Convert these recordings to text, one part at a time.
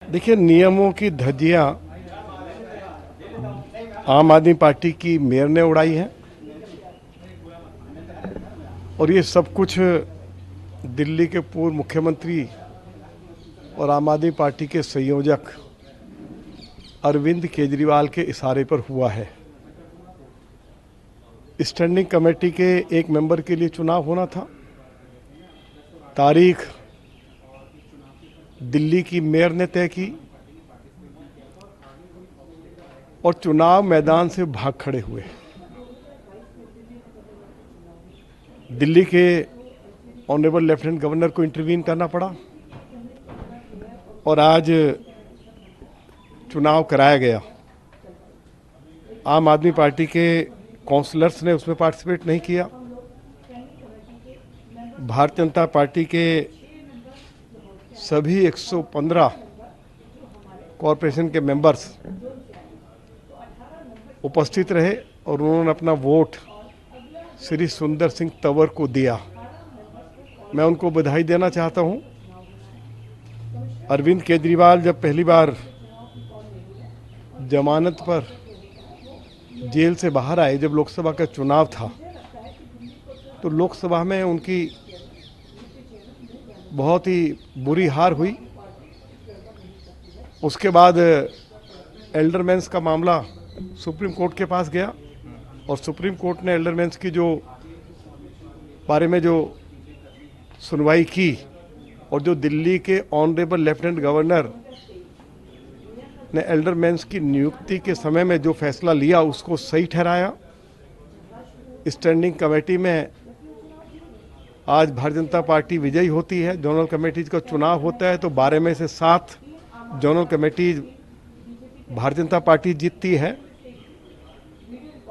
देखिए, नियमों की धज्जियां आम आदमी पार्टी की मेयर ने उड़ाई है और ये सब कुछ दिल्ली के पूर्व मुख्यमंत्री और आम आदमी पार्टी के संयोजक अरविंद केजरीवाल के इशारे पर हुआ है। स्टैंडिंग कमेटी के एक मेंबर के लिए चुनाव होना था। तारीख दिल्ली की मेयर ने तय की और चुनाव मैदान से भाग खड़े हुए। दिल्ली के ऑनरेबल लेफ्टिनेंट गवर्नर को इंटरवीन करना पड़ा और आज चुनाव कराया गया। आम आदमी पार्टी के काउंसलर्स ने उसमें पार्टिसिपेट नहीं किया। भारतीय जनता पार्टी के सभी 115 कॉरपोरेशन के मेंबर्स उपस्थित रहे और उन्होंने अपना वोट श्री सुंदर सिंह तंवर को दिया। मैं उनको बधाई देना चाहता हूं। अरविंद केजरीवाल जब पहली बार जमानत पर जेल से बाहर आए, जब लोकसभा का चुनाव था, तो लोकसभा में उनकी बहुत ही बुरी हार हुई। उसके बाद एल्डरमैन्स का मामला सुप्रीम कोर्ट के पास गया और सुप्रीम कोर्ट ने एल्डरमैन्स की जो बारे में जो सुनवाई की और जो दिल्ली के ऑनरेबल लेफ्टिनेंट गवर्नर ने एल्डरमैन्स की नियुक्ति के समय में जो फैसला लिया उसको सही ठहराया। स्टैंडिंग कमेटी में आज भारतीय जनता पार्टी विजयी होती है। जोनल कमेटीज का चुनाव होता है तो 12 में से 7 zonal committees Bharatiya Janata party जीतती है।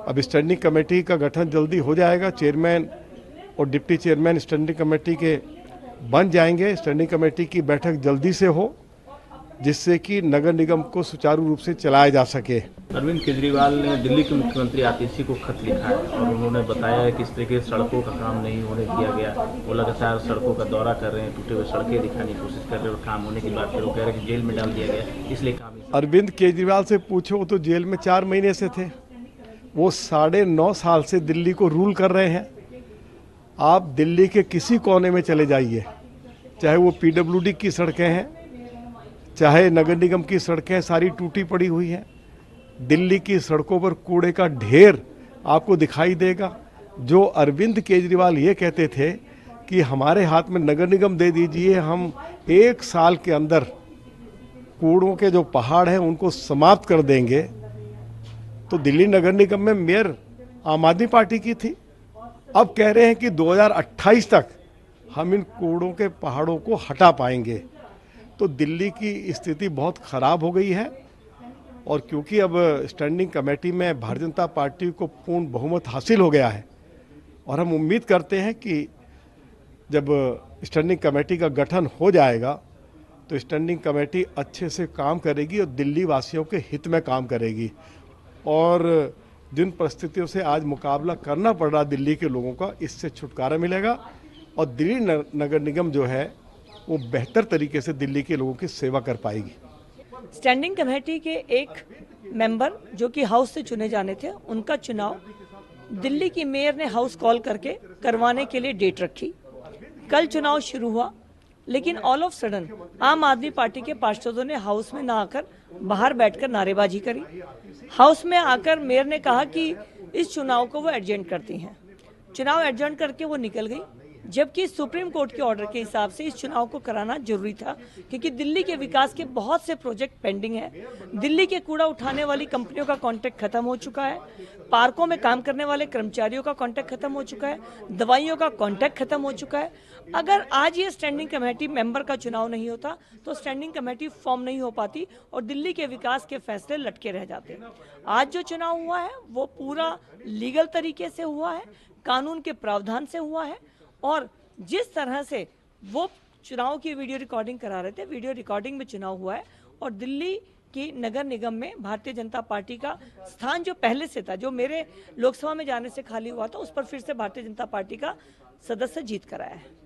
अब स्टैंडिंग कमेटी का गठन जल्दी हो जाएगा। चेयरमैन और डिप्टी चेयरमैन स्टैंडिंग कमेटी के बन जाएंगे। स्टैंडिंग कमेटी की बैठक जल्दी से हो जिससे कि नगर निगम को सुचारू रूप से चलाया जा सके। अरविंद केजरीवाल ने दिल्ली के मुख्यमंत्री आतिशी को खत लिखा है और उन्होंने बताया है कि इस तरह के सड़कों का काम नहीं होने दिया गया। वो लगातार सड़कों का दौरा कर रहे हैं, टूटे हुए सड़कें दिखाने की कोशिश कर रहे हैं और काम होने की बात फिर वो कह रहे हैं कि जेल में डाल दिया गया, इसलिए काम। अरविंद केजरीवाल से पूछो, वो तो जेल में 4 महीने से थे। वो 9.5 साल से दिल्ली को रूल कर रहे हैं। आप दिल्ली के किसी कोने में चले जाइए, चाहे वो PWD की सड़कें हैं, चाहे नगर निगम की सड़कें सारी टूटी पड़ी हुई हैं। दिल्ली की सड़कों पर कूड़े का ढेर आपको दिखाई देगा। जो अरविंद केजरीवाल ये कहते थे कि हमारे हाथ में नगर निगम दे दीजिए, हम 1 साल के अंदर कूड़ों के जो पहाड़ हैं उनको समाप्त कर देंगे, तो दिल्ली नगर निगम में मेयर आम आदमी पार्टी की थी। अब कह रहे हैं कि 2028 तक हम इन कूड़ों के पहाड़ों को हटा पाएंगे। तो दिल्ली की स्थिति बहुत खराब हो गई है और क्योंकि अब स्टैंडिंग कमेटी में भारतीय जनता पार्टी को पूर्ण बहुमत हासिल हो गया है और हम उम्मीद करते हैं कि जब स्टैंडिंग कमेटी का गठन हो जाएगा तो स्टैंडिंग कमेटी अच्छे से काम करेगी और दिल्ली वासियों के हित में काम करेगी। और जिन परिस्थितियों से आज मुकाबला करना पड़ रहा दिल्ली के लोगों का, इससे छुटकारा मिलेगा और दिल्ली नगर निगम जो है वो बेहतर तरीके से दिल्ली के लोगों की सेवा कर पाएगी। स्टैंडिंग कमेटी के एक मेंबर जो कि हाउस से चुने जाने थे, उनका चुनाव दिल्ली की मेयर ने हाउस कॉल करके करवाने के लिए डेट रखी। कल चुनाव शुरू हुआ, लेकिन ऑल ऑफ सडन आम आदमी पार्टी के पार्षदों ने हाउस में ना आकर बाहर बैठकर नारेबाजी करी। हाउस में आकर मेयर ने कहा कि इस चुनाव को वो एडजेंट करती हैं। चुनाव एडजेंट करके वो निकल गई, जबकि सुप्रीम कोर्ट के ऑर्डर के हिसाब से इस चुनाव को कराना जरूरी था, क्योंकि दिल्ली के विकास के बहुत से प्रोजेक्ट पेंडिंग हैं। दिल्ली के कूड़ा उठाने वाली कंपनियों का कॉन्ट्रैक्ट खत्म हो चुका है, पार्कों में काम करने वाले कर्मचारियों का कॉन्ट्रैक्ट खत्म हो चुका है, दवाइयों का कॉन्ट्रैक्ट खत्म हो चुका है। अगर आज ये स्टैंडिंग कमेटी मेंबर का चुनाव नहीं होता तो स्टैंडिंग कमेटी फॉर्म नहीं हो पाती और दिल्ली के विकास के फैसले लटके रह जाते। आज जो चुनाव हुआ है वो पूरा लीगल तरीके से हुआ है, कानून के प्रावधान से हुआ है और जिस तरह से वो चुनाव की वीडियो रिकॉर्डिंग करा रहे थे, वीडियो रिकॉर्डिंग में चुनाव हुआ है और दिल्ली की नगर निगम में भारतीय जनता पार्टी का स्थान जो पहले से था, जो मेरे लोकसभा में जाने से खाली हुआ था, उस पर फिर से भारतीय जनता पार्टी का सदस्य जीत कर आया है।